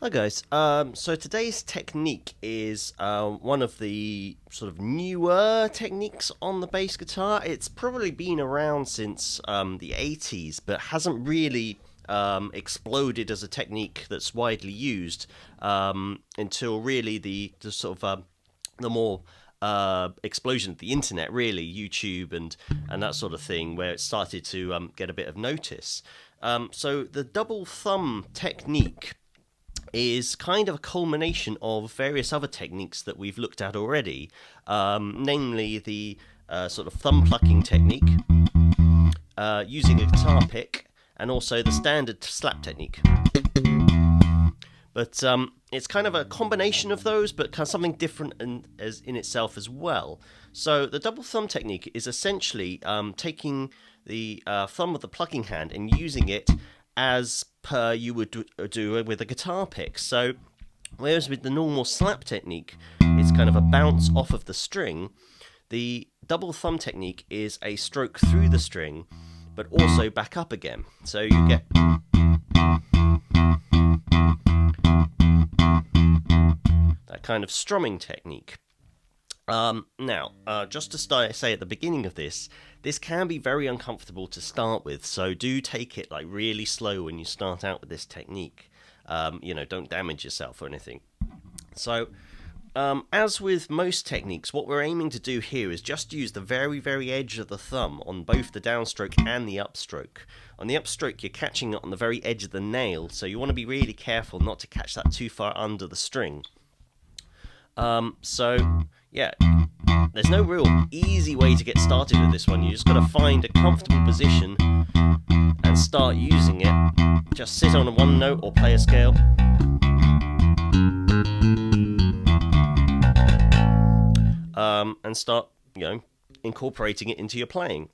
Hi guys. So today's technique is one of the sort of newer techniques on the bass guitar. It's probably been around since the 80s, but hasn't really exploded as a technique that's widely used until really the sort of the more explosion of the internet, really YouTube and that sort of thing, where it started to get a bit of notice. So the double thumb technique is kind of a culmination of various other techniques that we've looked at already, namely the sort of thumb plucking technique, using a guitar pick, and also the standard slap technique. But it's kind of a combination of those, but kind of something different in itself as well. So the double thumb technique is essentially taking the thumb of the plucking hand and using it as per you would do with a guitar pick. So whereas with the normal slap technique, it's kind of a bounce off of the string, the double thumb technique is a stroke through the string, but also back up again. So you get that kind of strumming technique. Now, just to say at the beginning of this can be very uncomfortable to start with, so do take it like really slow when you start out with this technique. Don't damage yourself or anything. So, as with most techniques, what we're aiming to do here is just use the very, very edge of the thumb on both the downstroke and the upstroke. On the upstroke, you're catching it on the very edge of the nail, so you want to be really careful not to catch that too far under the string. Yeah, there's no real easy way to get started with this one. You just got to find a comfortable position and start using it. Just sit on one note or play a scale. And start, incorporating it into your playing.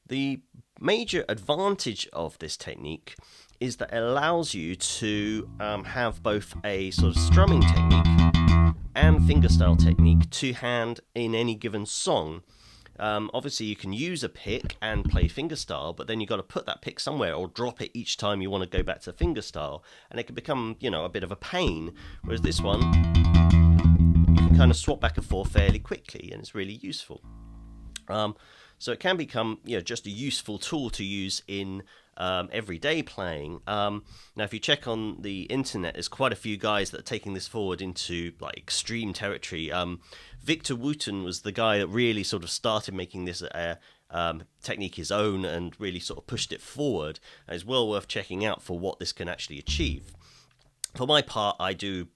The major advantage of this technique is that it allows you to have both a sort of strumming technique and fingerstyle technique to hand in any given song. Obviously you can use a pick and play fingerstyle, but then you've got to put that pick somewhere or drop it each time you want to go back to fingerstyle, and it can become, a bit of a pain. Whereas this one, you can kind of swap back and forth fairly quickly, and it's really useful. So it can become, just a useful tool to use in everyday playing. Now, if you check on the internet, there's quite a few guys that are taking this forward into like extreme territory. Victor Wooten was the guy that really sort of started making this technique his own and really sort of pushed it forward. And it's well worth checking out for what this can actually achieve. For my part, I do,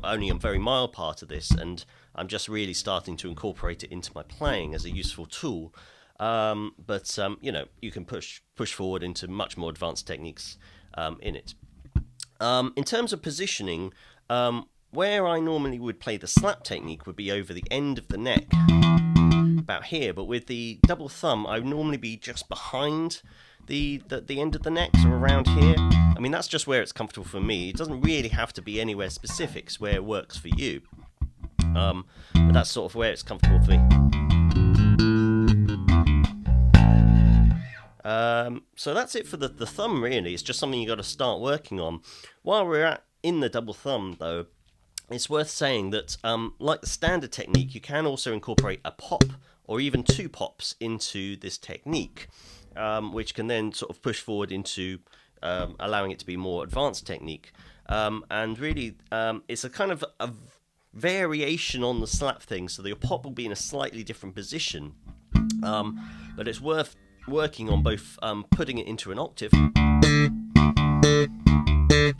only a very mild part of this, and I'm just really starting to incorporate it into my playing as a useful tool. But you can push forward into much more advanced techniques in it. In terms of positioning, where I normally would play the slap technique would be over the end of the neck, about here. But with the double thumb, I would normally be just behind the end of the neck, so around here. I mean, that's just where it's comfortable for me. It doesn't really have to be anywhere specific. It's where it works for you. But that's sort of where it's comfortable for me. So that's it for the thumb, really. It's just something you've got to start working on. While we're in the double thumb, though, it's worth saying that, like the standard technique, you can also incorporate a pop or even two pops into this technique, which can then sort of push forward into allowing it to be more advanced technique. And really, it's a kind of a variation on the slap thing, so that your pop will be in a slightly different position. But it's worth working on both putting it into an octave,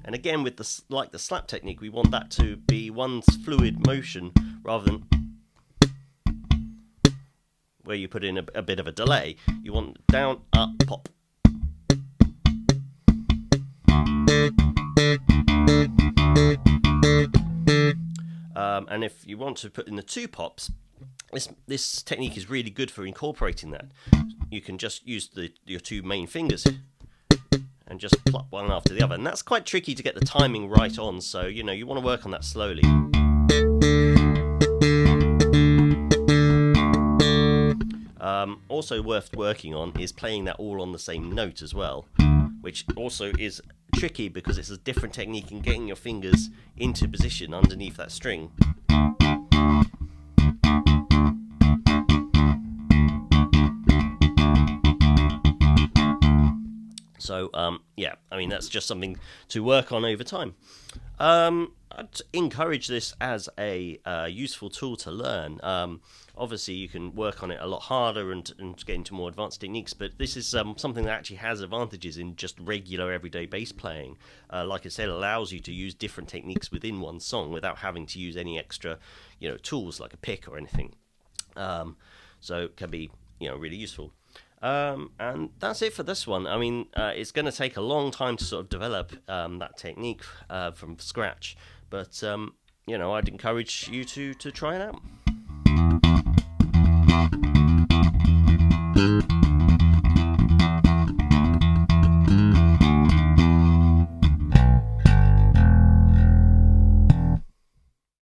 and again with the slap technique, we want that to be one fluid motion rather than where you put in a bit of a delay. You want down, up, pop. And if you want to put in the two pops, this technique is really good for incorporating that. You can just use your two main fingers and just pluck one after the other. And that's quite tricky to get the timing right on, so you want to work on that slowly. Also worth working on is playing that all on the same note as well, which also is tricky because it's a different technique in getting your fingers into position underneath that string. So, yeah, I mean, that's just something to work on over time. I'd encourage this as a useful tool to learn. Obviously, you can work on it a lot harder and get into more advanced techniques, but this is something that actually has advantages in just regular everyday bass playing. Like I said, it allows you to use different techniques within one song without having to use any extra, tools like a pick or anything. So it can be, really useful. And that's it for this one. I mean, it's going to take a long time to sort of develop that technique from scratch, but I'd encourage you to try it out.